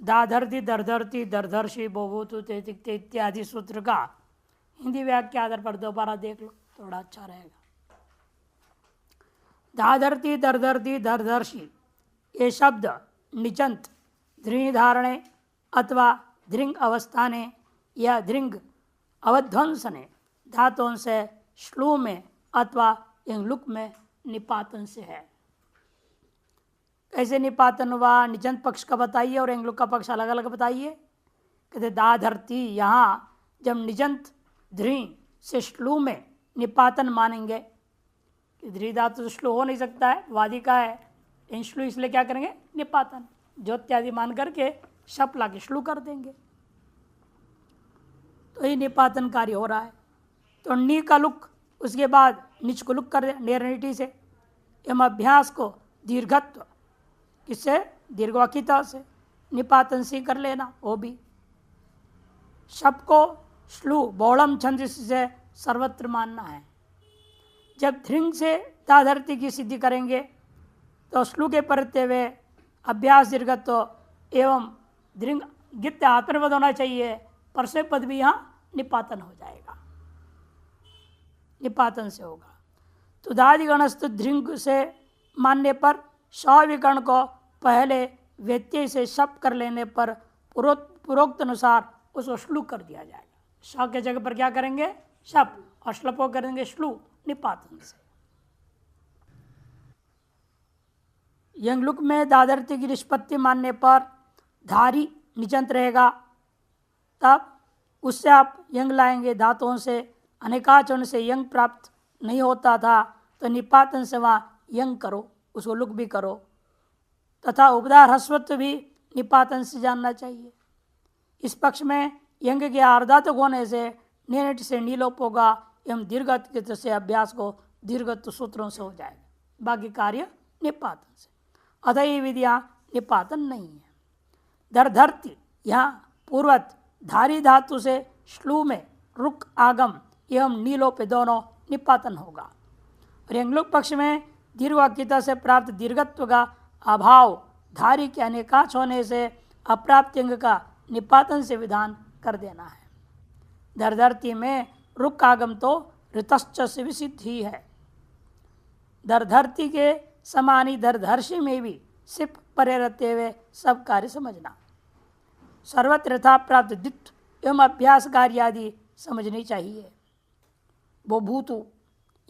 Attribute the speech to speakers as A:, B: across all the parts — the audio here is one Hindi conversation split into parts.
A: दाधरती दरधरती दरधर्षि बहुभूतु ते तिक्ते इत्यादि सूत्र का हिंदी व्याख्या आधार पर दोबारा देख लो, थोड़ा अच्छा रहेगा। दाधरती दरधरती दरधर्षि ये शब्द निचंत धृंग धारणे अथवा धृंग अवस्थाने या धृंग अवध्वंसने धातुओं से श्लू में अथवा इंगलुक में निपातन से है। कैसे निपातन हुआ? निजंत पक्ष का बताइए और इंगलुक का पक्ष अलग अलग बताइए। कहते दाधरती, यहाँ जब निजंत ध्री से श्लू में निपातन मानेंगे कि ध्री धातु तो श्लू हो नहीं सकता है, वादी का है, इन श्लू इसलिए क्या करेंगे? निपातन ज्योत्यादि मान करके शप ला के श्लू कर देंगे, तो ये निपातन कार्य हो रहा है। तो नी का लुक, उसके बाद निच को लुक कर दे निर्णिटी से। एवं अभ्यास को दीर्घत्व किससे? दीर्घवाकिता से निपातन से कर लेना। वो भी शब को श्लू बहुलम छंद से सर्वत्र मानना है। जब धृंग से दाधरती की सिद्धि करेंगे तो श्लू के परते हुए अभ्यास दीर्घत्व एवं धृंग गित्त आत्मपद होना चाहिए, परसे पद भी यहाँ निपातन हो जाएगा, निपातन से होगा। तो दादिगणस्थ धृंग से मानने पर सविकर्ण को पहले व्यत्यय से शप कर लेने पर पूर्वोक्त अनुसार उसको श्लू कर दिया जाएगा। श के जगह पर क्या करेंगे? शप, और श्लप को करेंगे श्लू निपातन से। यंगलुक में दाधरती की निष्पत्ति मानने पर धारी निजंत रहेगा, तब उससे आप यंग लाएंगे। धातुओं से अनेकाचरण से यंग प्राप्त नहीं होता था, तो निपातन से वहाँ यंग करो, उसको लुक भी करो। तथा उपधार ह्रस्वत्व भी निपातन से जानना चाहिए। इस पक्ष में यंग के आर्धातुक होने से नियट से नीलोप होगा एवं दीर्घत्व से अभ्यास को दीर्घत्व सूत्रों से हो जाएगा, बाकी कार्य निपातन से। अतः ये विधियाँ निपातन नहीं है। दरधरती, यहाँ पूर्वत धारी धातु से श्लू में रुक आगम एवं नीलोप दोनों निपातन होगा। और यंगलुक पक्ष में दीर्घवाक्यता से प्राप्त दीर्घत्व का अभाव धारी के अनेकांश होने से अप्राप्त अंग का निपातन से विधान कर देना है। दरधरती में रुक आगम तो ऋतश्च से भी सिद्ध ही है। दरधरती के समानी दरधर्षि में भी सिप परे रहते हुए सब कार्य समझना। सर्वत्र यथा प्राप्त द्वित एवं अभ्यास कार्य आदि समझनी चाहिए। वो भूतु,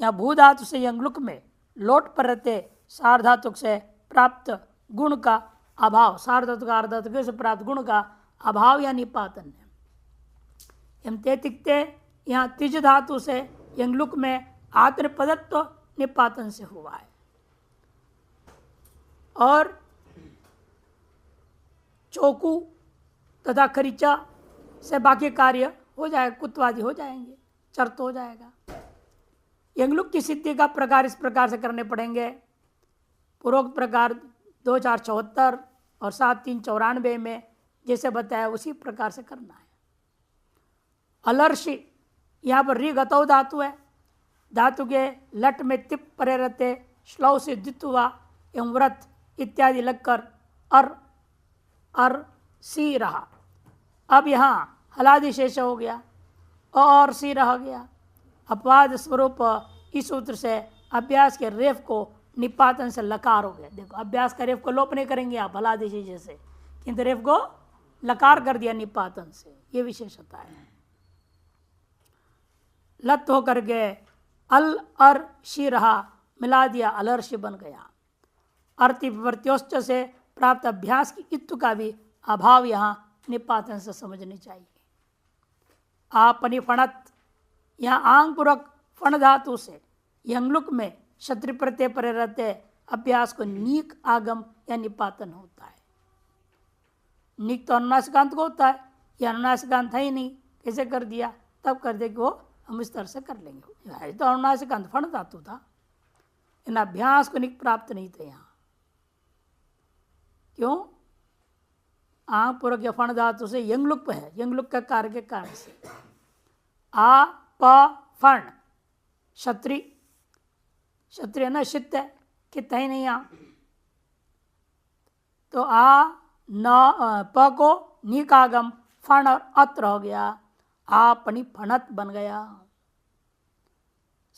A: या भूधातु से यंगलुक में लोट पर रहते सार्धातुक से प्राप्त गुण का अभाव, सार्धातुक आर्धातुक से प्राप्त गुण का अभाव या निपातन है। एवं ते तिक्ते, यहाँ तिज धातु से यंगलुक में आत्मपदत्व निपातन से हुआ है। और चौकू तथा खरीचा से बाकी कार्य हो जाएगा, कुत्वादि हो जाएंगे, चर्त हो जाएगा। यंगलुक की सिद्धि का प्रकार इस प्रकार से करने पड़ेंगे। पूर्वोक्त प्रकार 2474 और 7394 में जैसे बताया उसी प्रकार से करना है। अलर्षि, यहाँ पर री गतौ धातु है, धातु के लट में तिप परे रहते श्लौ से द्वित्वा एवं व्रत इत्यादि लगकर अर सी रहा। अब यहाँ हलादि शेष हो गया और सी रह गया। अपवाद स्वरूप इस सूत्र से अभ्यास के रेफ को निपातन से लकार हो गया। देखो, अभ्यास का रेफ को लोप नहीं करेंगे आप हलादि शेष से, किंतु रेफ को लकार कर दिया निपातन से, ये विशेषता है। लत होकर के अल अर शी रहा, मिला दिया अलर्षि बन गया। अर्तिवर्त्योश्च से प्राप्त अभ्यास की इत्तु का भी अभाव यहाँ निपातन से समझनी चाहिए। आपनि फणत, यहाँ आंग पूर्वक फण धातु से यंगलुक में क्षत्रि प्रत्यय परे रहते अभ्यास को नीक आगम या निपातन होता है। नीक तो अनुनासिकांत को होता है, यह अनुनासिकांत है ही नहीं, कैसे कर दिया? तब कर दे कि वो हम इस तरह से कर लेंगे। है तो अनुनासिकांत फण धातु था, इन अभ्यास को निक प्राप्त नहीं थे यहाँ। क्यों? आंग पूर्वक या फण धातु से यंगलुक पे है, यंगलुक का कार्य के कारण से। आ प फण क्षत्रि, क्षत्रिय ना शित है, कित है नहीं यहाँ, तो आ न प को निकागम फण और अत्र हो गया, आपनी फणत बन गया।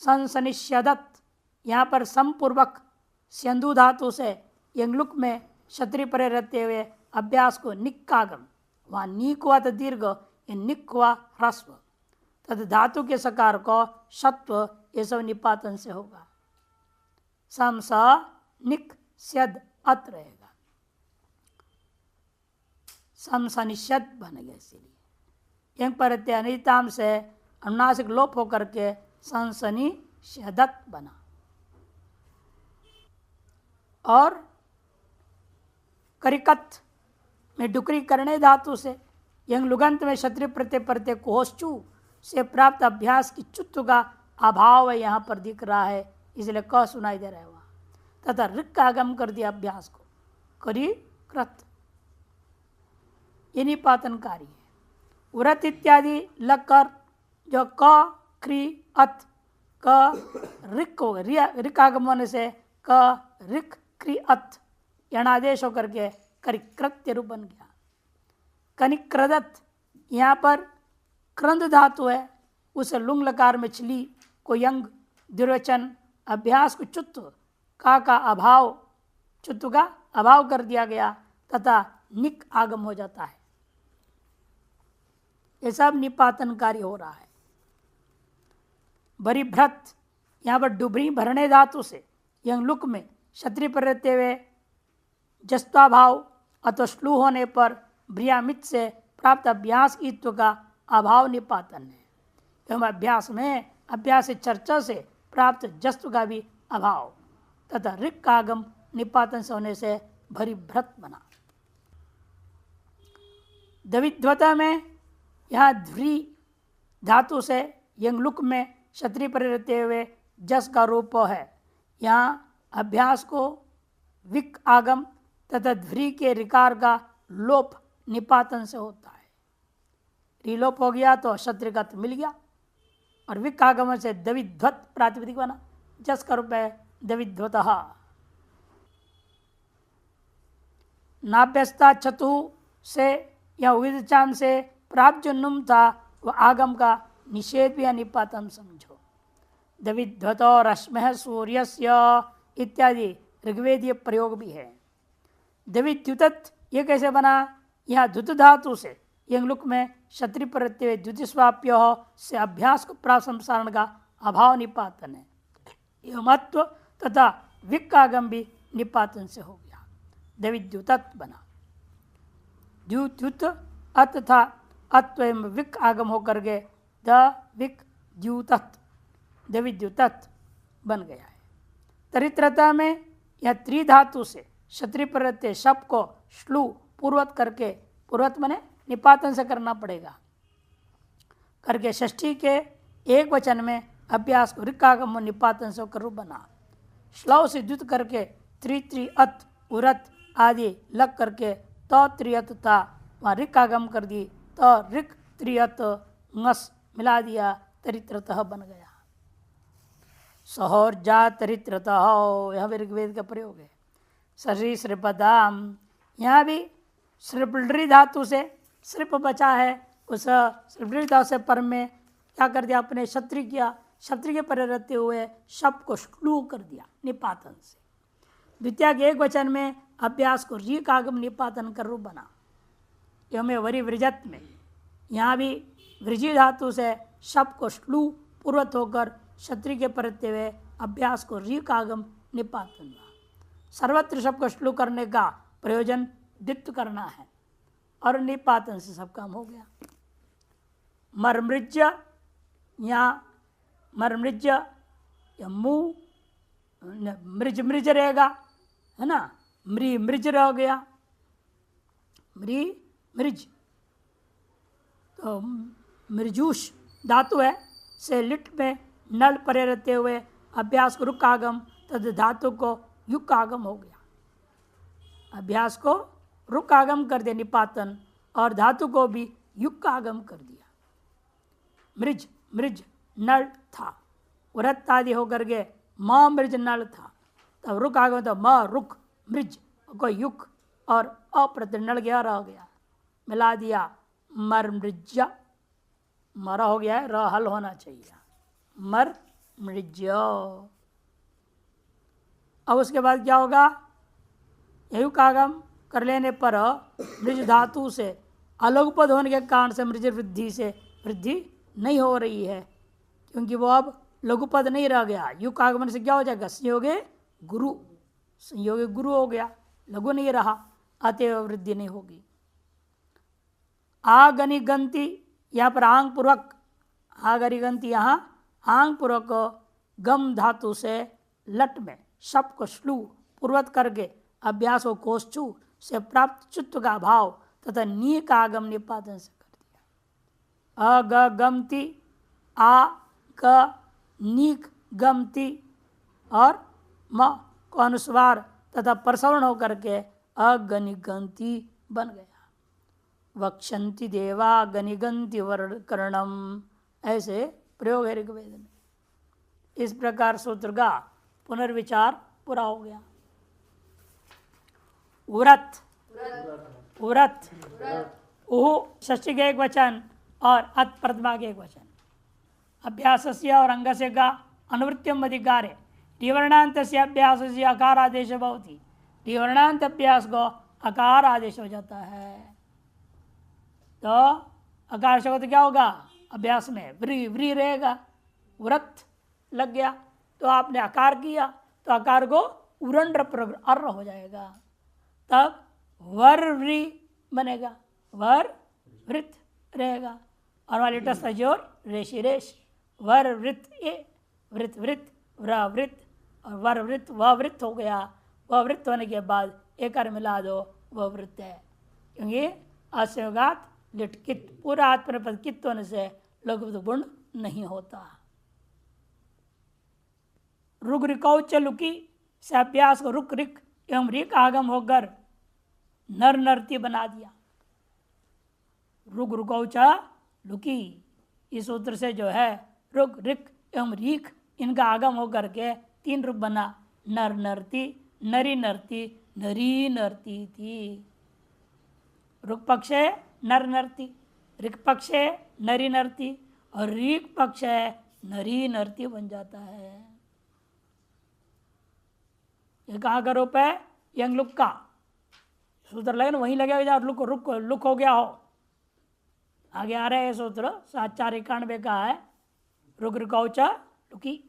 A: संसनिष्यदत, यहाँ पर समपूर्वक स्यंदु धातु से यंगलुक में क्षत्रिय परे रहते हुए अभ्यास को निकागम, वहाँ नीक हुआ तो दीर्घ, निक हुआ ह्रस्व, तद धातु के सकार को सत्व, ये सब निपातन से होगा। सम स निक स्यद अत रहेगा, समसनिषद बन गया। इसीलिए यंग पर अनिताम से अनुनासिक लोप होकर के संसनी शदत बना। और करिकत में डुकरी करने धातु से यंग लुगंत में क्षत्रिय प्रत्यय प्रत्यय कोश्चु से प्राप्त अभ्यास की चुत्व का अभाव यहाँ पर दिख रहा है, इसलिए क सुनाई दे रहा है वहाँ। तथा ऋक का आगम कर दिया अभ्यास को, करी कृत, ये निपातनकारी है। उरत इत्यादि लगकर जो क क्री अत क ऋक हो गया, ऋक आगम होने से क ऋक क्री अत यणादेश होकर के करिकृत्य रूप बन गया। कनिक्रदत, यहाँ पर क्रंद धातु है, उसे लुंग लकार में छली को यंग द्विवचन अभ्यास को चुत्व का अभाव, चुत्व का अभाव कर दिया गया तथा निक आगम हो जाता है। ये सब निपातनकारी हो रहा है। बरी भ्रत, यहाँ पर डुबरी भरने धातु से यंग लुक में क्षत्रिय पर रहते हुए जस्ता भाव अथवा श्लू होने पर ब्रियामित से प्राप्त अभ्यास ईत्व का अभाव निपातन है। एवं अभ्यास में अभ्यास चर्चा से प्राप्त जस्तु का भी अभाव तथा ऋक का आगम निपातन से होने से भरी भ्रत बना। द्विध्वता में यहाँ ध्री धातु से यंगलुक में क्षत्रिय पर रहते हुए जस का रूप है। यहाँ अभ्यास को विक आगम तथा ध्री के रिकार का लोप निपातन से होता है। रिलोप हो गया तो क्षत्रियगत मिल गया और विक आगम से द्विध्वत प्रातिपदिक बना, जस का रूप है द्विध्वतः। नाभ्यस्ता चतु से या विदचाम से प्राप्त जो नुम था वह आगम का निषेध भी निपातन समझो। द्विध्वतो रश्मः सूर्यस्य इत्यादि ऋग्वेदीय प्रयोग भी है। द्विद्युतत ये कैसे बना? यहाँ द्युत धातु से यंगलुक में क्षत्रिय प्रत्यय द्युतिस्वाप्य से अभ्यास को प्राप्त संसारण का अभाव निपातन है। एवमत्व तथा विक्कागम भी निपातन से हो गया, द्विद्युतत बना। द्युत्युत अत था, अत्व एवं विक आगम होकर के द विक द्युतत द्विद्युतत बन गया है। तरित्रता में यह त्रिधातु से क्षत्रिय प्रत्यय शब्द को श्लू पूर्वत करके, पूर्वत मने निपातन से करना पड़ेगा, करके षष्ठी के एक वचन में अभ्यास को ऋक्कागम निपातन से होकर रूप बना। श्लव से द्युत करके त्रि त्रि अत उरत आदि लग करके तो त्रियत था, वहाँ ऋक्कागम कर दी तो ऋक त्रियत ngस मिला दिया, तरित्रतः बन गया। सहोर्जा तरित्रतः, यह भी ऋग्वेद का प्रयोग है। सरी श्रिपदाम, यहाँ भी श्रिपलरी धातु से श्रिप बचा है, उस श्रिपलरी धातु से पर में क्या कर दिया अपने क्षत्रिय किया, क्षत्रिय के परे रहते हुए शब्द को श्लू कर दिया निपातन से। द्वितीय के एक वचन में अभ्यास को री कागम निपातन कर रूप बना। एवं वरी वृजत में यहाँ भी वृजी धातु से शब्द को श्लू पूर्वत होकर क्षत्रिय के परते हुए अभ्यास को री कागम निपातन हुआ। सर्वत्र शब्द को श्लू करने का प्रयोजन द्वित्व करना है और निपातन से सब काम हो गया। मरमृज्य, यहाँ मरमृज्य या मुँह मृज मृज रहेगा, है ना, मृ मृज रह गया, मृ मृज तो मृजूष धातु है से लिट में नल परे रहते हुए अभ्यास को रुक आगम तद धातु को युक आगम हो गया। अभ्यास को रुक आगम कर दिया निपातन और धातु को भी युक आगम कर दिया। मृज मृज नल था, उरत आदि होकर के म मृज नल था, तब रुक आगम तो म रुक मृज को युक और अप्रतिनड़ गया रह गया, मिला दिया मर मृज्य, मरा हो गया है, र हल होना चाहिए, मर मृज्य। अब उसके बाद क्या होगा, ययुकागम कर लेने पर मृज धातु से अलग पद होने के कारण से मृज वृद्धि से वृद्धि नहीं हो रही है, क्योंकि वो अब लघु पद नहीं रह गया। युग आगमन से क्या हो जाएगा, संयोगे गुरु, संयोगे गुरु हो गया, लघु नहीं रहा, अतएव वृद्धि नहीं होगी। आगनि गंति, यहाँ पर आंग पूर्वक, आगरि गंति यहाँ आंग पूर्वक गम धातु से लट में शप को श्लू पूर्वत करके अभ्यास को कोष्ठु से प्राप्त चित्त का भाव तथा नी का आगम निपातन से कर दिया। अग गमति, आ ग नीक गमति और म को अनुस्वार तथा प्रसवर्ण होकर के अगनिगंति बन गया। वक्षंति देवा गनिगंति वर्णकरणम, ऐसे प्रयोग है ऋग्वेद में। इस प्रकार सूत्र का पुनर्विचार पूरा हो गया। उरत, उरत, उहु षष्ठी का एक वचन और अत प्रथमा के एक वचन। अभ्यासस्य और अंगस्य का अनुवृत्तिम अधिकारे टिवर्णांत से अभ्यास से अकार आदेश भवति, टिवर्णांत अभ्यास को अकार आदेश हो जाता है। तो अकार शब्द क्या होगा, अभ्यास में व्री व्री रहेगा, व्रत लग गया तो आपने आकार किया तो आकार को उरंड अर्र हो जाएगा, तब वर व्री बनेगा, वर वृत रहेगा और वाली टस्योर रेशी रेश, वर वृत ए वृत वृत व्र वृत और वर वृत व वृत हो गया। वह वृत्त होने के बाद एक मिला दो, वह वृत्त है, क्योंकि असयोगात लिट कित, पूरा आत्मपद कित होने से लघु गुण नहीं होता। रुग रिकौच लुकी से अभ्यास को रुक रिक एवं रिक आगम होकर नर नर्ती बना दिया। रुग रुकौचा लुकी, इस सूत्र से जो है रुग रिक एवं रीक इनका आगम होकर के तीन रूप बना, नर नर्ती, नरी नर्ती, नरी नर्ती थी। रुक पक्ष है नर नर्ती, रिक पक्ष है नरी नर्ती और रीक पक्ष है नरी नर्ती बन जाता है। ये कहाँ का रूप है, यंग लुक का सूत्र लगे ना, वहीं लगेगा जहाँ लुक रुक लुक हो गया हो। आगे आ रहे हैं सूत्र 791 का है, रुग रुकौचा लुकी,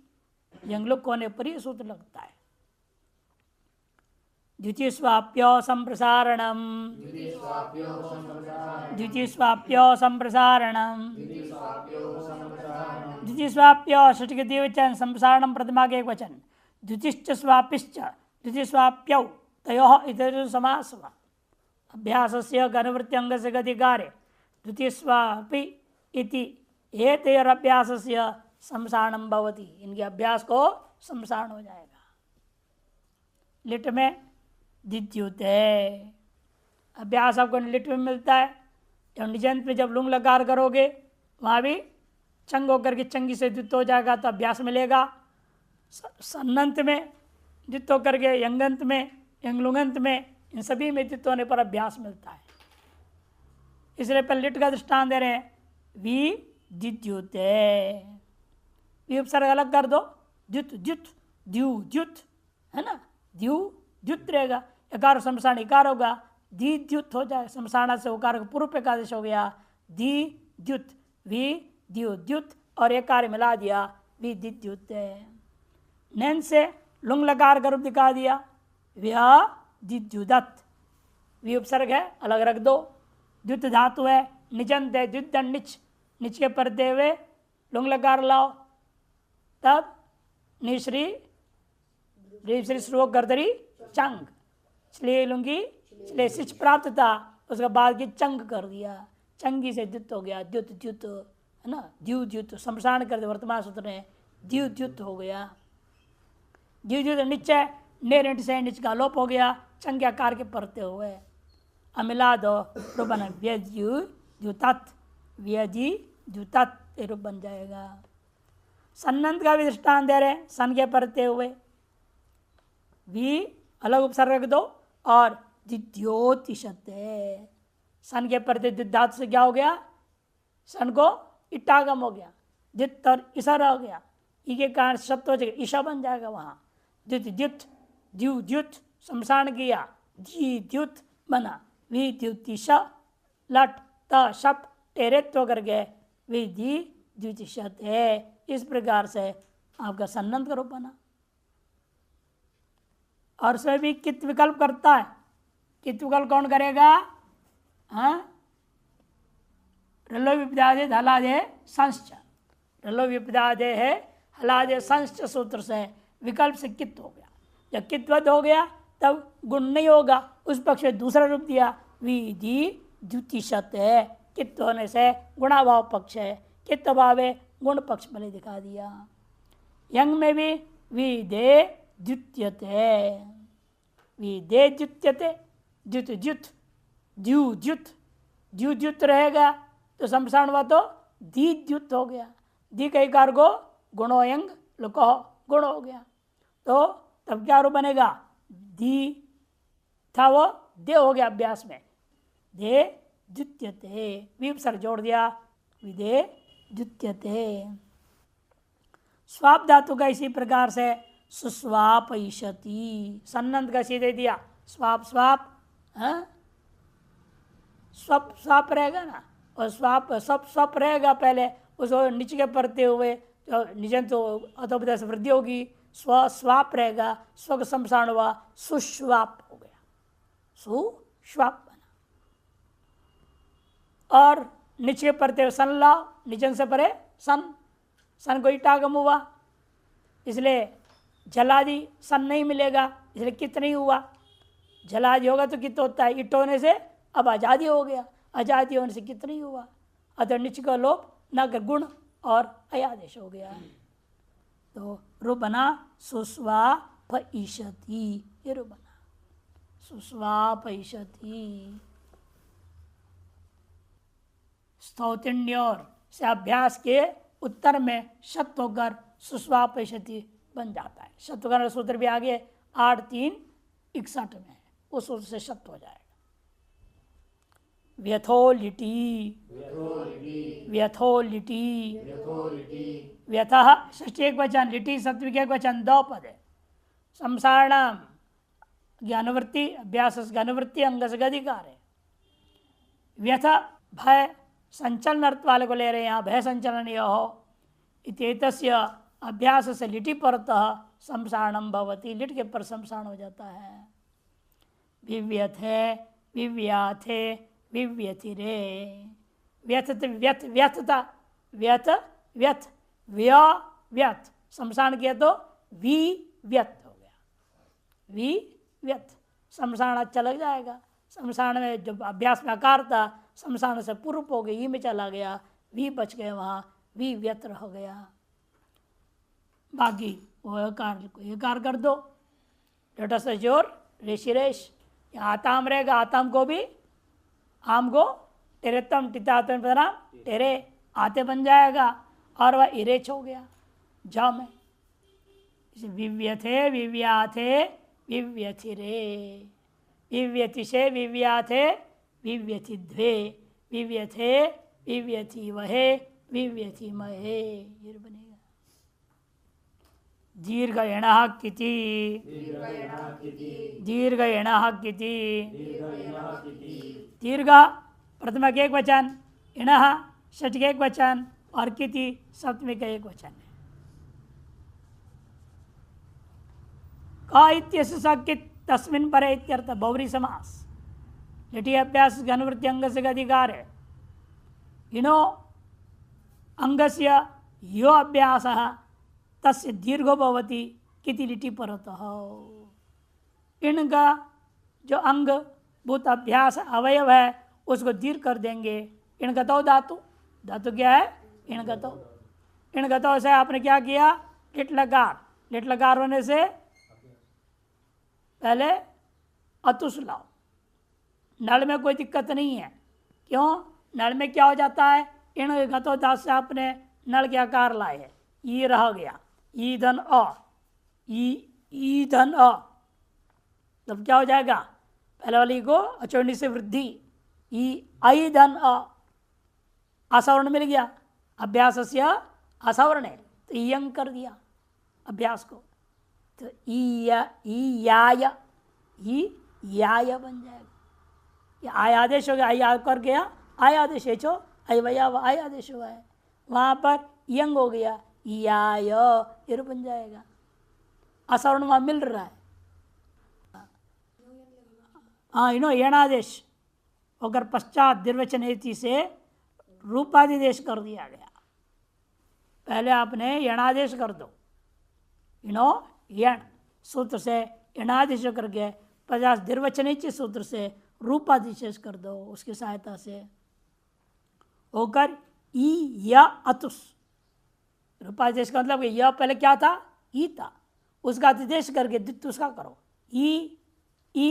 A: यंग लुक होने पर ही सूत्र लगता है। द्वितीय स्वाप्यो संप्रसारणम, द्वितीय स्वाप्यो संप्रसारणम, द्वितीय स्वाप्यो षष्ठी के द्विवचन, संप्रसारणम प्रथमा के एक वचन, द्वितीश्च स्वापिश्च द्वितीय स्वाप्यौ तयोः इतर समास। अभ्यासस्य अनुवृत्ति अंग से गतिकार्य द्वितीय स्वापि इति एतयोर अभ्यासस्य संसारणम भवति, इनके अभ्यास को संसारण हो जाएगा। लिट में द्वितीयुत है, अभ्यास आपको लिट में मिलता है, जब निजंत में जब लुंग लकार करोगे वहाँ भी चंग होकर के चंगी से द्वित हो जाएगा तो अभ्यास मिलेगा। सन्नंत में द्वित होकर के यंगंत में यंगलुंगंत में, इन सभी में द्वित होने पर अभ्यास मिलता है। इसलिए पहले लिट का दृष्टान दे रहे हैं, वी द्वितीयुत है, वी उपसर्ग अलग कर दो, द्युत द्युत द्यु द्युत है ना, द्यु द्युत रहेगा, एकार समसारण इकार होगा, दी द्युत हो जाए, समसारण से उकार का पूर्व एकादश हो गया, दी द्युत, वी द्यु द्युत और एकार मिला दिया, वी द्वितीयुत है। नैन से लुंग लकार का रूप दिखा दिया, व्या द्वितीयुदत, वी उपसर्ग है अलग रख दो, द्युत धातु है, निजंत है, द्युत निच, निच के परते हुए लुंग लकार लाओ, तब निश्री श्री श्लोक गर्दरी चंग, इसलिए लुंगी इसलिए सिच प्राप्त था, उसके बाद की चंग कर दिया, चंगी से द्युत हो गया, द्युत द्युत है ना, द्यु द्युत संप्रसारण कर दिया, वर्तमान सूत्र में द्यु द्युत हो गया। द्यु द्युत निश्चय नेरिट से निच का लोप हो गया, चंग आकार के परते हुए अमिला दो रूप बना, व्यज्यु द्युतत, व्यजी द्युतत रूप बन जाएगा। सन्नंत का भी दृष्टान दे रहे, सन के परते हुए वी अलग उपसर्ग रख दो और द्योतिषते। सन के प्रति द्वित धातु से क्या हो गया? सन को इट्टागम हो गया, द्वित और ईसा हो गया, ई के कारण शब्द हो जाएगा, ईशा बन जाएगा वहाँ। द्युत द्युत द्यु द्युत शमशान किया, जी द्युत बना, वी द्युतिश लट त शप टेरेत्व कर गए, विधि द्युतिशत है। इस प्रकार से आपका सन्नंत का रूप बना। और उसमें भी कित विकल्प करता है। कित विकल्प कौन करेगा? हाँ, रलो विपदादे हलादे संश्च, रलो विपदादे है हलादे संश्च सूत्र से विकल्प से कित हो गया। जब कित्वत हो गया तब गुण नहीं होगा, उस पक्ष में दूसरा रूप दिया, विधि द्युतिशत है। कित्त होने से गुणाभाव पक्ष है, कित्त भाव है गुण पक्ष भले दिखा दिया। यंग में भी विदे द्युत्यते, विदे द्युत्यते, द्युत द्युत द्यु द्युत, द्यु द्युत रहेगा तो शमशान हुआ तो दी द्युत हो गया। दी कई कार को गुणोयंग लुको गुण हो गया, तो तब क्या रूप बनेगा? दी था वो दे हो गया अभ्यास में, दे द्युत्यते, विपसर्ग जोड़ दिया, विदे द्युत्यते। स्वाप धातु का इसी प्रकार से सुस्वापयिषति, सन्नंत का सीधे दिया, स्वाप स्वाप, स्वप स्वाप रहेगा ना, और स्वाप सब स्वप रहेगा पहले, उसको नीचे के पढ़ते हुए जो निजन तो अतोपदा से वृद्धि होगी, स्व स्वाप रहेगा, स्व का शमशान हुआ, सुश्वाप हो गया, सुश्वाप बना। और नीचे पढ़ते हुए सन लाओ, निजन से परे सन, सन को इटागम हुआ, इसलिए जलादि सन नहीं मिलेगा, इसलिए कित नहीं हुआ। जलादि होगा तो कित होता है, इट होने से अब आजादी हो गया, आजादी होने से कित नहीं हुआ, अतः नीचे का लोप न कर गुण और अयादेश हो गया। तो रूप बना सुस्वापयिषति, ये रूप बना सुस्वापयिषति। स्तौतिन्योर से अभ्यास के उत्तर में शत होकर सुस्वापयिषति बन जाता है। शतकर सूत्र भी आगे 8:3:61 में है, उस सूत्र से शत हो जाएगा। व्यथोलिटी, व्यथोलिटी, व्यथः षष्ठी एक वचन, लिटी सत्विक एक वचन, दो पद है। संसारणाम ज्ञानवृत्ति, अभ्यास ज्ञानवृत्ति अंग से अधिकार है। व्यथ भय संचलन अर्थ वाले को ले रहे हैं यहाँ, भय संचलन यह हो इत्येतस्य अभ्यास से लिटि परतः संसारणम भवति, लिट के पर संसारण हो जाता है। विव्यथे विव्याथे विव्यथिरे, व्यथ व्यथ व्यथता, व्यथ व्यथ व्य व्यथ, शमशान किया तो वी व्यथ हो गया, वी व्यथ, शमशान अच्छा लग जाएगा। शमशान में जब अभ्यास में आकार था, शमशान से पूर्व हो गई, ई में चला गया, वी बच गए, वहाँ वी व्यथ रह गया। बाकी वो एकार कर दो, डेटा से जोर ऋषिरेश, आताम रहेगा, आताम को भी आम को टेरेतम टितातम बना टेरे आते बन जाएगा, और वह इरेच हो गया जा में। विव्यथे विव्याथे विव्यथिरे, विव्यतिशे विव्याथे विव्यथिद्वे, विव्यथे विव्यथि वहे विव्यथि महे, ये बनेगा। दीर्घ एणः किति, दीर्घ एणः किति, दीर्घ प्रथम के एक वचन, इणः षष्ठी के एक वचन, और किति सप्तमी का एक वचन है। का इत्यस्य सकित तस्मिन् परे इत्यर्थ, बहुव्रीहि समास। लिटि अभ्यास अनुवृत्ति अंग से अधिकार है। इनो अंगस्य यो अभ्यासः तस्य दीर्घो भवति किति लिटि परतः। इनका जो अंग भूत अभ्यास अवयव है उसको दीर्घ कर देंगे। इणगतो धातु, धातु क्या है? इणगतो। इणगतो से आपने क्या किया? लिट लकार, लिट लकार होने से पहले अतुस लाओ। नल में कोई दिक्कत नहीं है, क्यों? नल में क्या हो जाता है? इणगतो धातु से आपने नल के आकार लाए है, ई रह गया, ई धन अ, ई धन अ, तब क्या हो जाएगा? पहले वाली को अचोनी से वृद्धि, ई आई धन असवर्ण मिल गया, अभ्यास से असवर्ण है तो यंग कर दिया अभ्यास को, तो ई याय बन जाएगा। आय आदेश हो गया, आई कर गया आय आदेश, है चो आई भैया आय आदेश हुआ है, वहां पर यंग हो गया याय ये बन जाएगा। असवर्ण वहां मिल रहा है। हाँ यणादेश होकर पश्चात निर्वचन से रूपाधिदेश कर दिया गया। पहले आपने यणादेश कर दो, यण सूत्र से यणादेश करके 50 निर्वचन सूत्र से रूपाधिशेष कर दो, उसकी सहायता से होकर ई या अतुस। रूपाधिदेश का मतलब यह पहले क्या था, ई था, उसका अधिदेश करके द्वित्व उसका करो, ई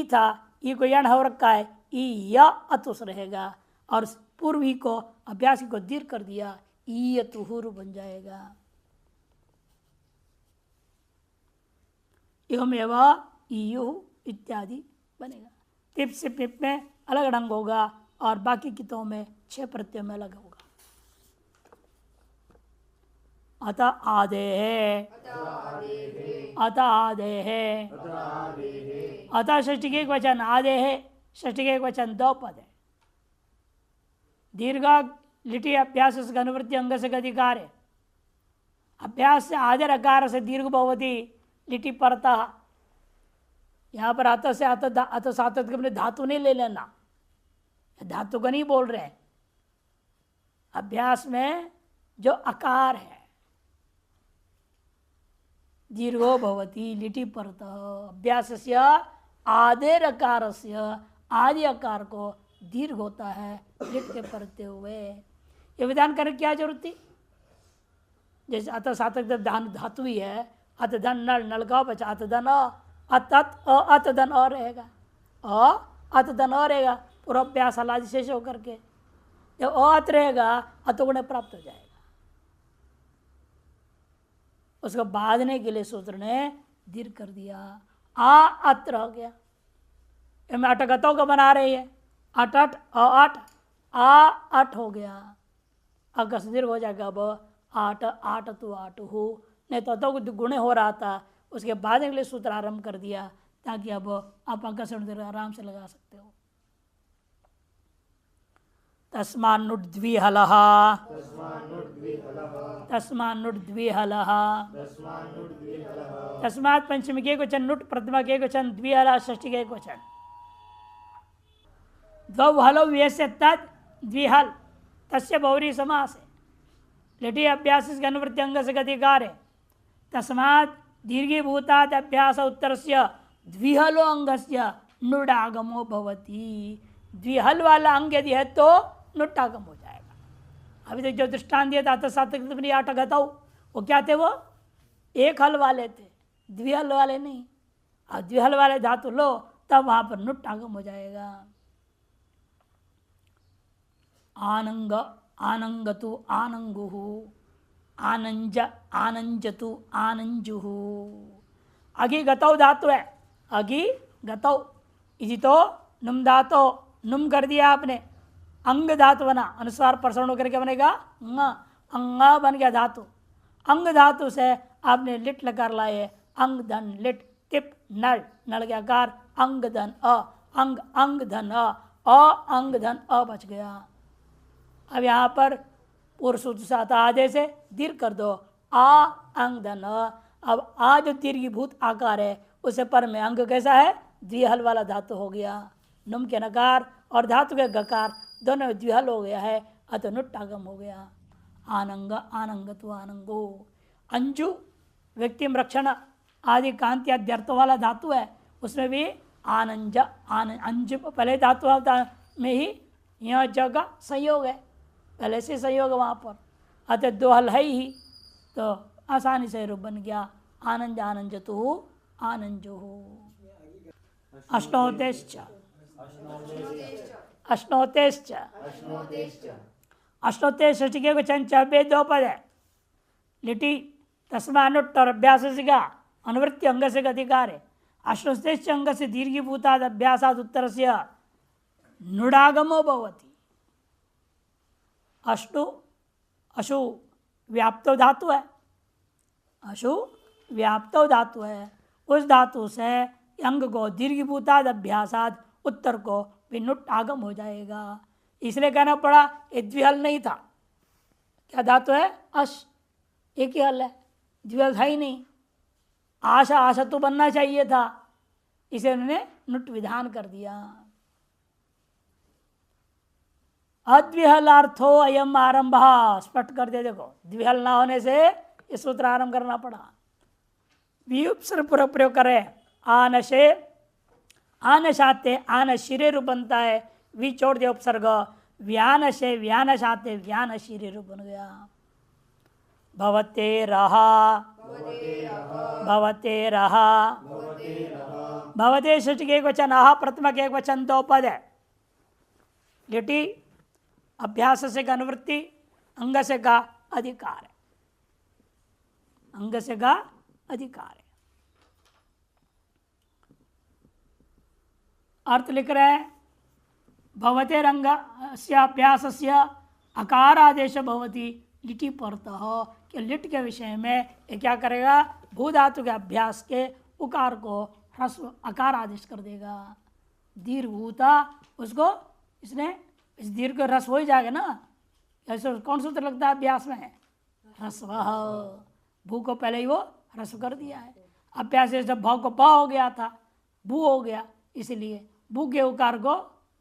A: था, ई को यण हो रखा है, ई या अतुस रहेगा, और पूर्वी को अभ्यासी को दीर्घ कर दिया, ई यतुहुर बन जाएगा। एवं एवं ईयु इत्यादि बनेगा। टिप से पिप में अलग ढंग होगा और बाकी कितों में 6 प्रत्ययों में अलग होगा। अतः आदेः, अतः आदेः, अतः षष्ठी के एक वचन आदेः, षष्ठी के एक वचन 2 पद है। दीर्घ लिटि अभ्यास से अनुवृत्ति अंग से अधिकार है। अभ्यास से आदर अकार से दीर्घ भवती लिटि परता। यहाँ पर अत से अत सातत के धातु नहीं ले लेना, धातु को नहीं बोल रहे। अभ्यास में जो अकार है दीर्घो भवती लिटि परत, अभ्यास से आदेर अकार से आदि अकार को दीर्घ होता है लिट के पढ़ते हुए। ये विधान करने की क्या जरूरत थी? जैसे अत सातक धातु ही है, अत धन नल नल का बचा अत धन अत अत धन और रहेगा, अत धन और रहेगा, पूर्वाभ्यास आदि शेष होकर के जब अत रहेगा अतुगुण प्राप्त हो जाएगा। उसको बांधने के लिए सूत्र ने दीर्घ कर दिया, आ अत्र हो गया। मैं अटगतों को बना रही है, अट अट अट आ अट हो गया, अगस दीर्घ हो जाएगा। अब आट आट तु आट हो, नहीं तो गुणे हो रहा था, उसके बाद के लिए सूत्र आरंभ कर दिया ताकि अब आप आकर्षण आराम से लगा सकते हो। तस्मान्नुट द्विहलः, तस्मान्नुट द्विहलः, तस्मात् पंचमी के वचन नुट, प्रथमा के वचन द्विहलः, षष्ठी के वचन द्वौ हलौ व्यस्य तद द्विहल तस्य बहुरी समास है। लिटि अभ्यास के अनुवृत्ति अंग से अधिकार है। तस्मात् दीर्घीभूतात् अभ्यास उत्तरस्य द्विहलो अंगस्य नुडागमो भवति। द्विहल वाला अंग यदि है तो नुट्टागम हो जाएगा। अभी तक जो दृष्टांत दिया था सातक आठ गतौ, वो क्या थे? वो एक हल वाले थे, द्विहल वाले नहीं। और द्विहल वाले धातु लो तब वहां पर नुट्टागम हो जाएगा। आनंग आनंगतु आनंगुः, आनंज आनंजतु आनंजुः। अगी गतौ धातु है, अगी गतौ, इसी तो नुम धातु नुम कर दिया आपने, अंग धातु बना, अनुस्वार परसवर्ण होकर के बनेगा अंगा बन गया धातु। अंग धातु से आपने लिट लकार लाए, अंग धन लिट टिप नल नल के आकार अंग धन अ, अंग अंग धन अ अंग धन अ बच गया। अब यहाँ पर पूर्व सूत्र से आता आधे से दीर्घ कर दो, आ अंग धन अ। अब आ जो दीर्घीभूत आकार है उसे पर में अंग कैसा है? द्विहल वाला धातु हो गया। नुम के नकार और धातु के गकार दोनों द्विहल हो गया है, अतः नुट्टागम हो गया। आनंग आनंगत्व आनंगो। अंजु व्यक्तिम रक्षण आदि कांति अध्यर्थों वाला धातु है, उसमें भी आनंज अंज पहले धातु में ही यह जगह संयोग है, पहले से संयोग वहाँ पर, अतः दो हल है ही तो आसानी से रूप बन गया। आनंद आनंजतु आनंजो। अष्टोतेश्च अष्टोतेश्च अष्टोतेश षष्ठी के वचन चौबे दो पद है। लिटि तस्मानुट और अभ्यास का अनुवृत्ति अंग से अधिकार है। अश्वस्तेश्च अंग से दीर्घीभूताद अभ्यासाद उत्तर से नुडागमो भवति। अष्टु अशु व्याप्तो धातु है, अशु व्याप्तो धातु है, उस धातु से अंग को दीर्घीभूताद अभ्यासाद उत्तर को भी नुट आगम हो जाएगा। इसलिए कहना पड़ा ये द्विहल नहीं था। क्या धातु है? अश, एक ही हल है, द्विहल था ही नहीं। आशा आशा तो बनना चाहिए था, इसे उन्होंने नुट विधान कर दिया। अद्विहलार्थो अयम आरंभ, स्पष्ट कर दे। देखो द्विहल ना होने से ये सूत्र आरंभ करना पड़ा। विउपसर्ग पूरा प्रयोग करें। आनशे आनशाते आन शिरे रूप बनता है, वी छोड़ दे उपसर्ग, व्यानशे व्यानशाते व्यान शिरे रूप बन गया। भवते रहा भवते रहा भवते षष्ठी के एक वचन, आह प्रथम के एक वचन, दो पद है। लिटी अभ्यास से का अनुवृत्ति, अंग से का अधिकार है, अंग से का अधिकार है। अर्थ लिख रहे हैं भवते रंग से अभ्यास से अकार आदेश भवती लिटि परतः, कि लिट के विषय में ये क्या करेगा? भू धातु के अभ्यास के उकार को ह्रस्व अकार आदेश कर देगा। दीर्घभूता उसको इसने इस दीर्घ को रस हो ही जाएगा ना। ऐसे कौन सूत्र लगता है अभ्यास में? ह्रस्व। भू को पहले ही वो ह्रस्व कर दिया है। अभ्यास से जब भाव को पा हो गया था, भू हो गया, इसलिए भू के उकार को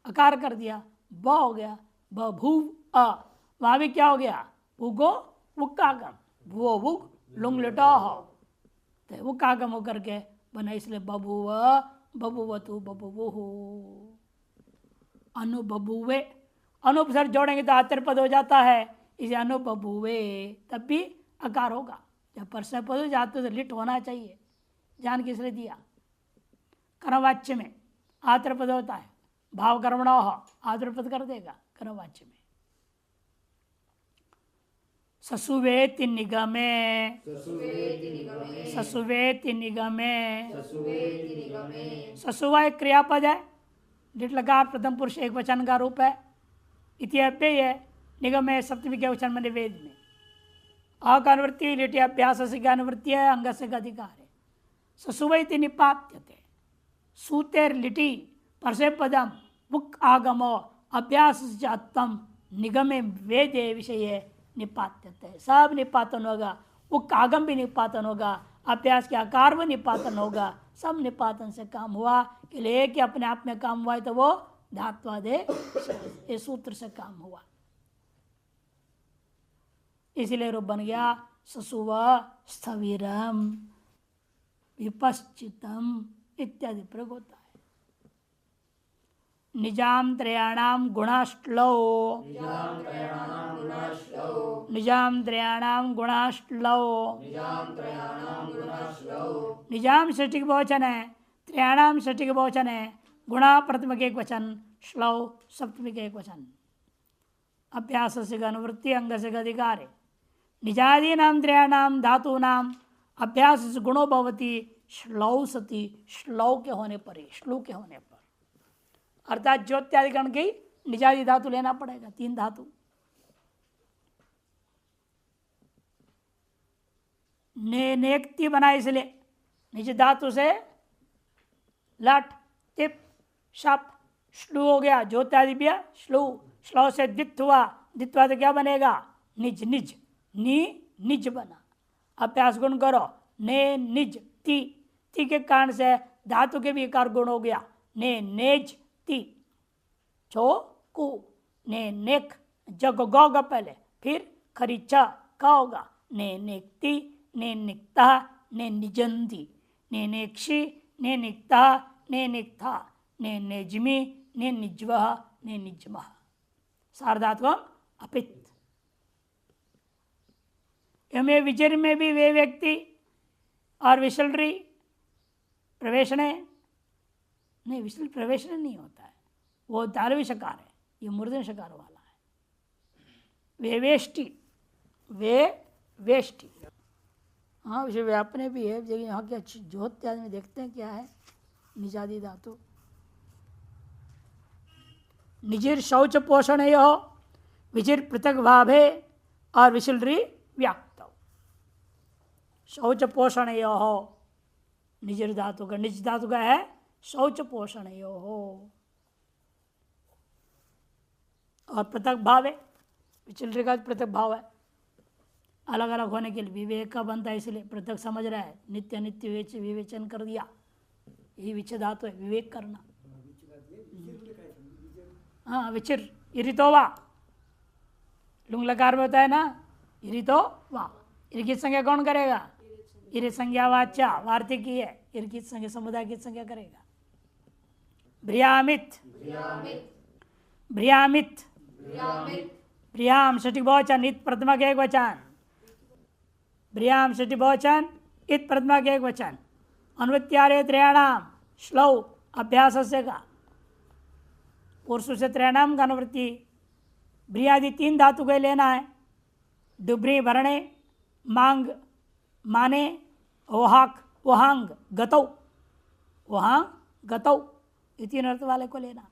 A: अकार कर दिया, ब हो गया, ब भू अ। वहां भी क्या हो गया? भू को उक्कागम, भू भूक लुंग लिटा हो, तो उक्कागम होकर के बना, इसलिए बभुव बभुवतु बभुवुहु। अनुभुवे, अनुपसर्ग जोड़ेंगे तो आतर पद हो जाता है, इसे अनुभुवे तब भी अकार होगा। जब प्रश्न पद हो जाते तो लिट होना चाहिए, जान किसने दिया? कर्मवाच्य में आतर पद होता है, भाव कर्मण आतर पद कर देगा कर्मवाच्य में। ससुवेति निगमे, ससुवेति निगमे, ससुवा एक क्रियापद है, लिट लकार प्रथम पुरुष एक वचन का रूप है। इत्यव्यय है, निगम है सप्तमी के वचन में वेद में। अ का अनुवृत्ति लिटि अभ्यास से का अनुवृत्ति है, अंग से का अधिकार है। ससुवैति निपात्यते, सूतेर लिटि परसे पदम बुक आगमो अभ्यास अत्तम निगमे वेदे विषय निपात्यते। सब निपातन होगा, उक आगम भी निपातन होगा, अभ्यास के आकार में निपातन होगा, सब निपातन से काम हुआ। कि ले कि अपने आप में काम हुआ है तो वो धात्वादे इस सूत्र से काम हुआ, इसलिए रूप बन गया ससुव स्थविरम विपश्चितम इत्यादि प्रयोग होता है। निजाम त्रयाणाम गुणाश्लौ, निजाम त्रयाणाम गुणाश्लौ, निजाम षष्ठी बहुवचन है, त्रयाणाम षष्ठी बहुवचन है, गुणा प्रथम के एक वचन, श्लौ सप्तमी के एक वचन। अभ्यास से अनुवृत्ति, अंग से अधिकार है। निजादी नाम त्रयाणाम धातु नाम अभ्यास से गुणो भवती श्लौ सती, श्लौ के होने पर ही, श्लू के होने पर, अर्थात ज्योत्यादिगण की निजादी धातु लेना पड़ेगा, तीन धातु। नेक्ति बना इसलिए निज धातु से लट टिप शप श्लू हो गया, ज्योत्यादि श्लू, श्लौ से द्वित हुआ, द्वित्वा तो क्या बनेगा? निज, निज नी निज बना। अभ्यास गुण करो, ने निज ती, ती के कारण से धातु के भी कार गुण हो गया, ने नेज ती, छो कु, ने नेक जग गौगा पहले, फिर खरी च का होगा, ने नेक्ति, ने निकता, ने निजंती, ने नेक्षी, ने निकता, ने निकथा, ने नेजमी, ने निज्वह, ने निजमह। सार्धात्वम अपित। यमे विचर में भी वे व्यक्ति और विसलरी प्रवेशण नहीं, विसल प्रवेशण नहीं होता है, वो तालवी शकार है, ये मूर्धन्य शकार वाला है। वे वेष्टि, वे वेष्टि, हाँ विषय व्यापने भी है, लेकिन यहाँ क्या ज्योत्यादि में देखते हैं क्या है, निजादि धातु। निजिर शौच पोषण विचिर पृथक भावे और विशिलरी व्याप्त। शौच पोषण निजिर धातु का, निज धातु का है शौच पोषण और पृथक भाव है, विचिलरी का पृथक भाव है, अलग अलग होने के लिए विवेक का बनता है, इसलिए पृथक समझ रहा है, नित्य नित्य विवेचन कर दिया, यही विच धातु है, विवेक करना। हाँ विचिर इरितो वा, लुंग लकार में होता है ना, इरितो वा, इर की संज्ञा कौन करेगा? इर संज्ञा वाचा वार्तिक की है, इर की संज्ञा समुदाय की संज्ञा करेगा। भ्रियामित, भ्रियामित, भ्रियाम षष्ठी बहुवचन, इत प्रथमा के एक वचन, भ्रियाम षष्ठी बहुवचन, इत प्रथमा के एक वचन। अनुवृत्त्यारे त्रयाणाम श्लौ अभ्यास का पुरुष से त्रयाणाम का अनुवृत्ति, भ्रियादि 3 धातु को लेना है, डुब्री भरणे मांग माने ओहाक ओहांग गतौ, ओहांग गतौ, ये 3 अर्थ वाले को लेना,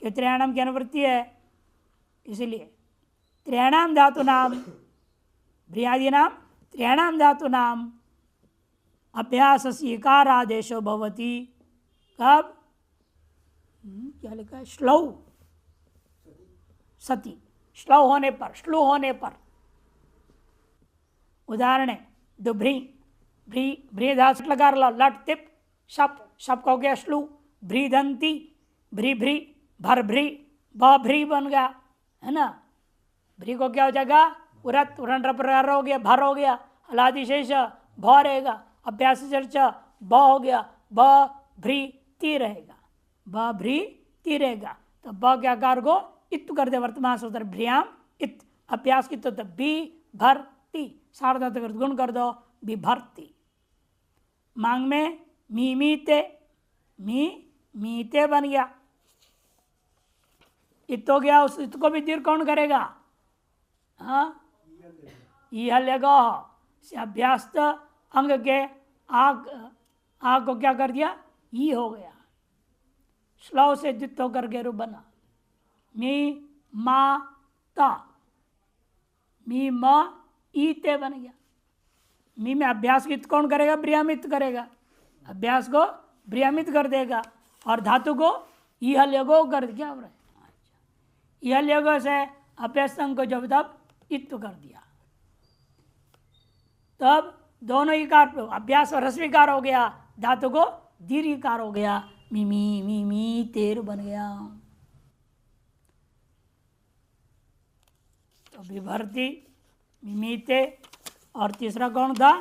A: ये त्रयाणाम की अनुवृत्ति है, इसलिए त्रयाणाम धातु नाम भ्रियादि नाम त्रयाणाम धातु नाम अभ्यास इकार आदेशो भवति। कब? क्या लिखा है? श्लौ सती, श्लौ होने पर, श्लू होने पर। उदाहरण है दुभ्री, भ्री भ्री धातु लकार लो, लट तिप शप, शप का हो गया श्लू, भ्रीदंती, भ्री भ्री भर भ्री भ्री बन गया है ना। भ्री को क्या हो जाएगा? उरत उरण प्रकार हो गया, भर हो गया, हलादि शेष भ रहेगा, अभ्यास चर्चा ब हो गया, ब भ्री ती रहेगा, ब भ्री ती रहेगा, तो ब के आकार को इत कर दे, वर्तमान सूत्र भ्रियाम इत, अभ्यास की तो बी भर ती, सार्वधातु गुण कर दो, बिभर्ती। मांग में मी मीते, मी मीते बन गया, इत हो गया, उस इत को भी दीर्घ कौन करेगा? हाँ हल्यगा से अभ्यास्त अंग के आग, आग को क्या कर दिया? ई हो गया, श्लौ से द्वित होकर के रूप बना, मी मा ता, मी मा ईते बन गया। मी में अभ्यास की कौन करेगा? ब्रियामित करेगा, अभ्यास को ब्रियामित कर देगा, और धातु को ईहल्यगो कर दिया। अच्छा, ईहल्यगो से अभ्यास अंग को जब तब इत्व कर दिया, तब दोनों इकार, अभ्यास और रस्विकार हो गया, धातु को दीर्घकार हो गया, मिमी मिमी तेर बन गया। तो विभर्ती मिमीते, और तीसरा कौन था?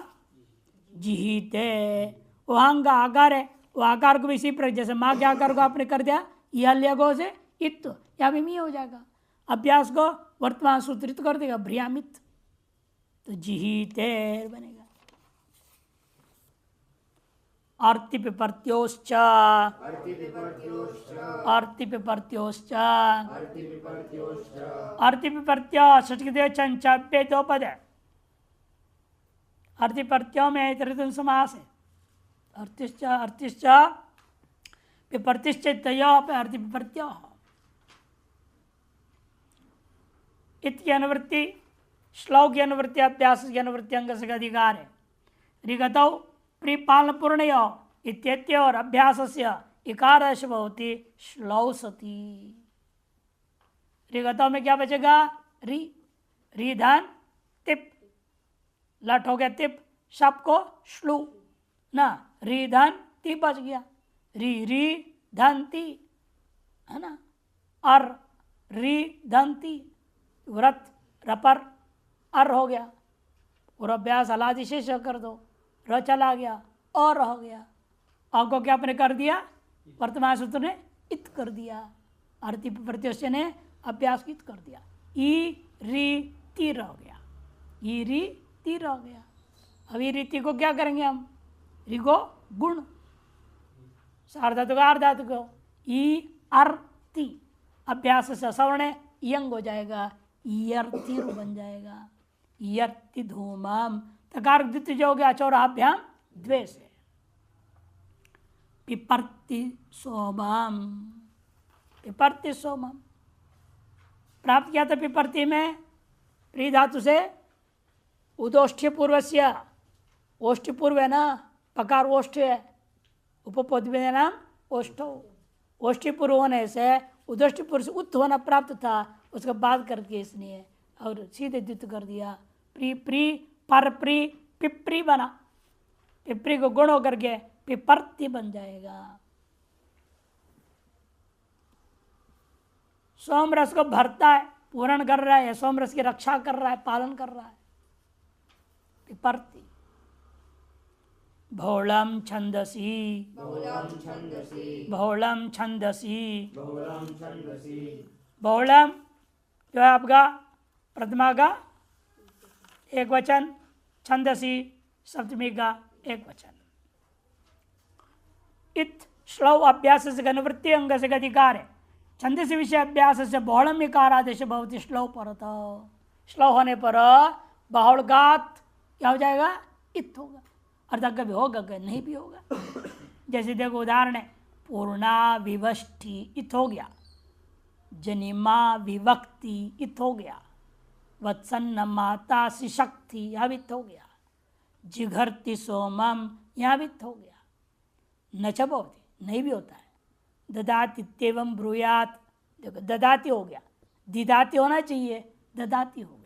A: जिहीते, वो अंग आकार है, वो आकार को भी इसी प्रकार, जैसे माँ के आकार को आपने कर दिया ईहल्यगो से इत, या मिमी हो जाएगा, अभ्यास को वर्तमान सूत्रित कर देगा भ्रियामित, तो जिहीतेर बनेगा। अर्तिपिपर्त्योश्च, अर्तिपिपर्त्योश्च, अर्तिपिपर्त्य षष्ठी चंचाप्य दो पद है, अर्तिपर्त्यों में त्रितुन समास है, अर्तिश्च अर्तिश्च पिपर्तिश्च तयो अर्तिपिपर्त्यो, इत की अनुवृत्ति, श्लौ की अनुवृत्ति, अभ्यास की अनुवृत्ति अंग से अधिकार है। ऋगतौ प्रिपालन पूर्णयो इत्येत्य और अभ्यासस्य इकारश भवति श्लौ सती। ऋगतौ में क्या बचेगा? री, री धन तिप, लट हो गया तिप, शप को श्लू ना, री धन ती बच गया, री री धन ती है ना, और री धन ती, व्रत रपर अर हो गया, और अभ्यास हलादि शेष कर दो, र चला गया और हो गया, और को क्या आपने कर दिया? वर्तमान सूत्र ने इत कर दिया, अर्ति प्रत्युष्य ने अभ्यास की इत कर दिया, ई री ती रह गया, ई री ती रह गया। अब ई रीति को क्या करेंगे हम? री को गुण, सार्धातु का अर्धातु को, ई अर ती, अभ्यास से सवर्ण यंग हो जाएगा, ईयर्ति बन जाएगा, ईयर्ति धूमम, तकार द्वितीय जो हो गया चौराभ्याम द्वे से। पिपर्ति सोमम, पिपर्ति सोमम प्राप्त किया था पिपर्ति में प्री धातु से उदोष्ठ्य पूर्वस्य, ओष्ठ्य पूर्व है ना, पकार ओष्ठ है, उपपद में नाम ओष्ठो, ओष्ठ्य पूर्व होने से उदोष्ठ्य पूर्व से उत्थ होना प्राप्त था, उसका बाद करके इसने और सीधे द्वित कर दिया। प्री प्री पर प्री पिप्री बना, पिप्री को गुण होकर के पिपर्ति बन जाएगा। सोमरस को भरता है, पूर्ण कर रहा है, सोमरस की रक्षा कर रहा है, पालन कर रहा है। पिपर्ति बहुलम छंदसी, बहुलम छंदसी, बहुलम जो है आपका प्रथमा का एक वचन, छंदसी सप्तमी का एक वचन। इत श्लव अभ्यास से अनुवृत्ति अंग से अधिकार है। छंदसी विषय अभ्यास से बहुलम इकारादेश भवति श्लव परत, श्लव होने पर बहुलगात क्या हो जाएगा, इत होगा, अर्थात कभी होगा कभी नहीं भी होगा। जैसे देखो उदाहरण है, पूर्णा विवष्टि इत हो गया, जनिमा विवक्ति इत हो गया, वत्सन्न माता शिशक्ति यह भी हो गया, जिघर्ति सोमम यह भी हो गया। न च भवति नहीं भी होता है। ददाति इत्येवं ब्रूयात, देखो ददाति हो गया, दिदाति होना चाहिए, ददाति हो गया।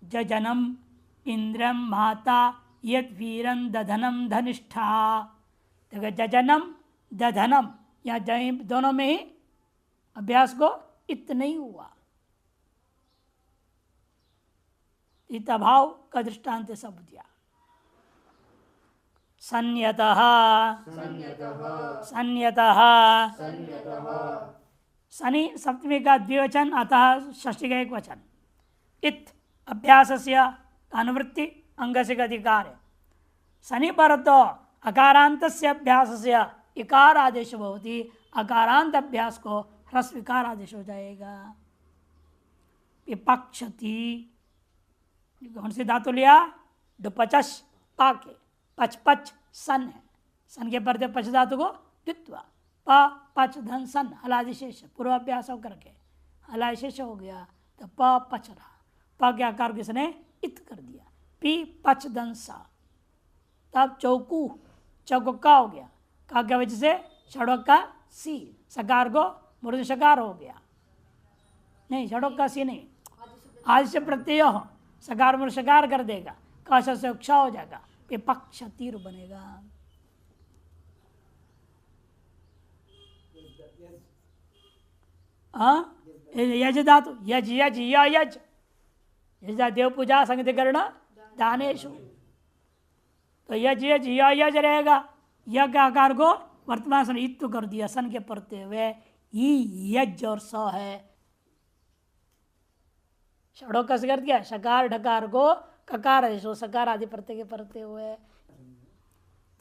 A: जजनम इंद्रम माता यद वीरन दधनम धनिष्ठा, देखो जजनम दधनम या दोनों में ही अभ्यास को इत नहीं हुआ, इत अभाव का दृष्टांत सब दिया। संयतः, संयतः, शनि सप्तमी का द्विवचन, अतः षष्ठी का एक वचन। इत अभ्यास से अनुवृत्ति अंग से अधिकार है। शनि पर तो अकारांत से अभ्यास से इकार आदेश होती, अकारांत अभ्यास को ह्रस्व विकार आदेश हो जाएगा। विपक्षति कौन से धातु लिया, दुपचश पाके, पच पच सन है, सन के परते पच धातु को द्वित्वा, प पच धन सन हलादिशेष पूर्वाभ्यास होकर के हलादिशेष हो गया, तो प पच रहा, प के आकार किसने इत कर दिया, पी पच धन सा, तब चौकू चौका हो गया, का क्या वजह से षडोक का सी, सकार को मूर्ध सकार हो गया, नहीं षडोक का सी नहीं, आज से प्रत्यय हो, सकार मूर्ध सकार कर देगा, काश से उक्षा हो जाएगा, विपक्ष तीर बनेगा। यज धातु, यज यज य यज, यज देव पूजा संगीकरण दानेशु, तो यज यज य यज रहेगा, यज्ञ आकार को वर्तमान सन इत्तु कर दिया, सन के पढ़ते हुए ई यज और स है, षडों का कर दिया, शकार ढकार को ककार है, सो सकार आदि प्रत्यय के पढ़ते हुए,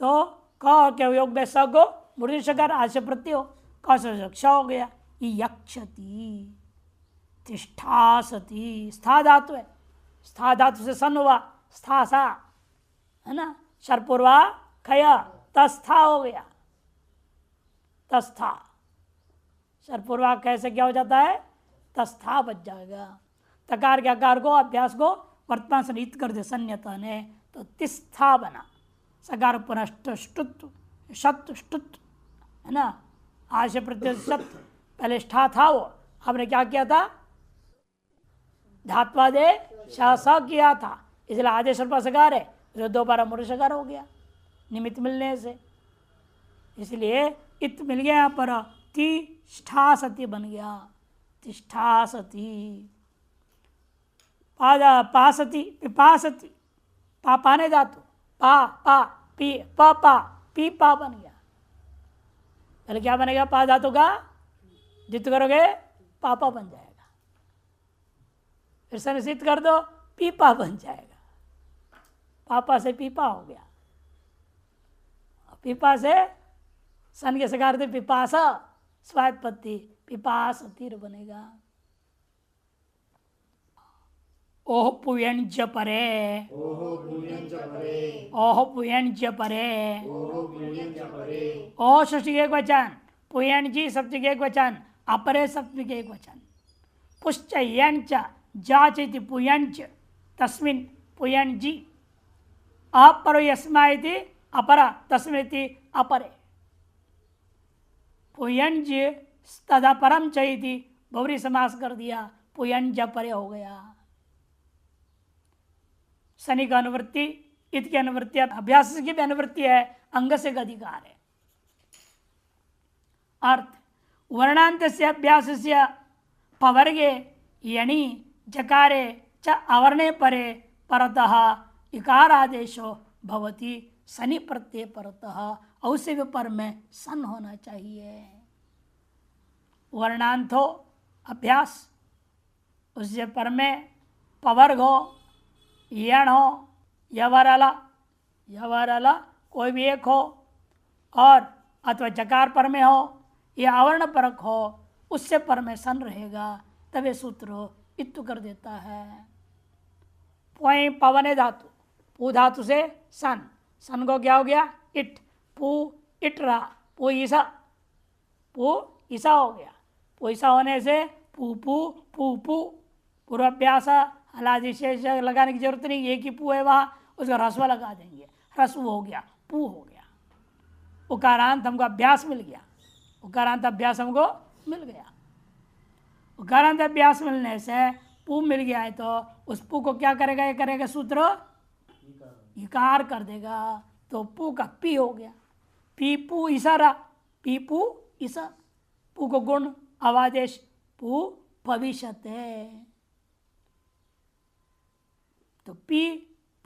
A: तो क के योग में स को मूर्ध शकार आज से प्रत्यय हो, क से क्ष हो गया, यक्षति तिष्ठासति, स्था धातु है, स्था धातु से सन हुआ, स्था सा है ना, शरपूर्वा खय तस्था हो गया, तस्था शरपूर्वा कैसे क्या हो जाता है, तस्था बच जाएगा। तकार के आकार को अभ्यास को वर्तमान से इत कर दे संयता ने, तो तिस्था बना, सकार पुनः ष्टुत शत ष्टुत है ना, आज से प्रत्यय शत, पहले स्था था वो, आपने क्या किया था, धात्वादे शास किया था, इसलिए आदेश पर सकार है, जो दोबारा मूर्ध सकार हो गया निमित्त मिलने से, इसलिए इत मिल गया यहाँ पर, तिष्ठासति बन गया, तिष्ठासति। पासति पिपासति, पाने धातु, पा पा पी पा पा पी पा बन गया, पहले क्या बनेगा, पा धातु का जित करोगे पापा बन जाएगा, फिर संसित कर दो पीपा बन जाएगा, पापा से पीपा हो गया, पीपा से सन के सकार दे पिपासा स्वायत्पत्ति, पिपास तीर बनेगा। ओह पुयंज परे, ओह पुयंज परे, ओह षष्ठी एक वचन, पुयंजी सप्तमी एक वचन, अपरे सप्तमी एक वचन। पुश्च यंच जाचेति पुयंच तस्मिन् पुयंजी, अपरो यस्मा इति अपरा तस्मिन् इति अपरे। पुयंज तदा परम चैति बहुरी समास कर दिया, पुयंज परे हो गया। शनि का अनुवृत्ति, इत की अनुवृत्ति, अभ्यास की भी अनुवृत्ति है, अंग से अधिकार है। अर्थ वर्णांत से अभ्यास से पवर्गे यणि जकारे च अवर्णे परे परतः इकार आदेशो भवति शनि प्रत्यय परतः, औसे भी पर में सन होना चाहिए। वर्णांत हो अभ्यास, उससे पर में पवर्ग हो, यण हो, यवरला कोई भी एक हो, और अथवा जकार पर में हो या अवर्ण परक हो, उससे पर में सन रहेगा, तब ये सूत्र इत्तु कर देता है। पोई पवने धातु, पू धातु से सन, सन को क्या हो गया इट, पू इट रहा, पू ईसा हो गया। पू ईसा होने से पू पू पू पू, पूर्वाभ्यास हलादि शेष लगाने की जरूरत नहीं, एक ही पू है वहां, उसका ह्रस्व लगा देंगे, ह्रस्व हो गया, पू हो गया। उकारांत हमको अभ्यास मिल गया, उकारांत अभ्यास हमको मिल गया। उकारांत अभ्यास मिलने से पू मिल गया है, तो उस पू को क्या करेगा, ये करेगा सूत्र इकार कर देगा, तो पू का पी हो गया। पी पू ईसारा, पी पू ईसा, पू को गुण अवादेश, पू भविष्यते, तो पी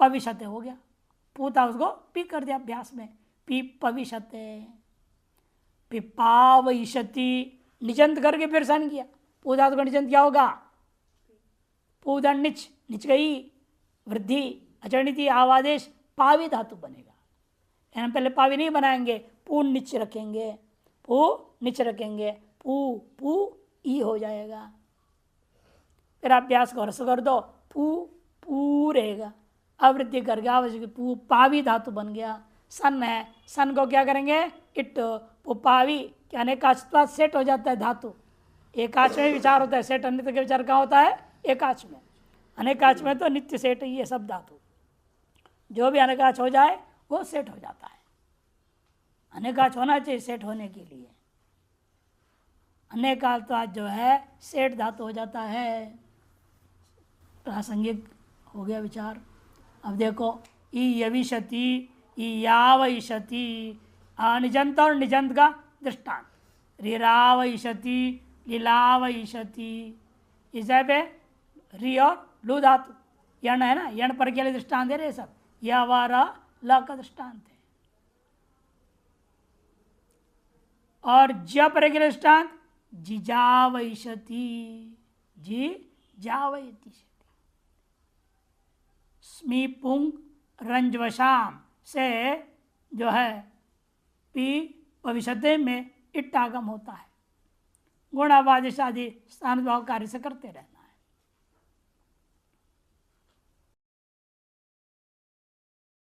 A: भविष्यते हो गया। पू था उसको पी कर दिया अभ्यास में, पी भविष्यते। पिपावयिषति निजंत करके फिर सन किया, पू धातु का निजंत क्या होगा, पूदन निच, निच गई वृद्धि अचरणिति आवादेश, पावी धातु बनेगा। हम पहले पावी नहीं बनाएंगे, पू निच रखेंगे, पू निच रखेंगे, पू पू ई हो जाएगा। फिर अभ्यास को रस कर दो, पू पू रहेगा, आवृत्ति करके आवश्यक पू पावी धातु बन गया। सन है, सन को क्या करेंगे इट, पू पावी, क्या अनेकाचत्वात् सेट हो जाता है धातु। एकाच में विचार होता है, सेट अनित्य का विचार कहाँ होता है, एकाच में। अनेकाच में तो नित्य सेट ही है सब धातु, जो भी अनेकाच हो जाए वो सेट हो जाता है। अनेकाच होना चाहिए सेट होने के लिए, अनेकात्वात् जो है सेट धातु हो जाता है। प्रासंगिक हो गया विचार। अब देखो ईयविशति, ईयावयिषति, अनिजंत और निजंत का दृष्टांत, रीरावयिषति, लीलावयिषति, इस पे री और लू धातु, यण है ना, यण पर के लिए दृष्टांत है रे सब, या वारा ला का दृष्टांत है। और ज पर के लिए दृष्टांत जिजावयिषति, जिजावयति, स्मी पुंग रंजवशाम से जो है पी भविष्यते में इट्टागम होता है, गुणावादिश आदि स्थान भाव कार्य से करते रहते।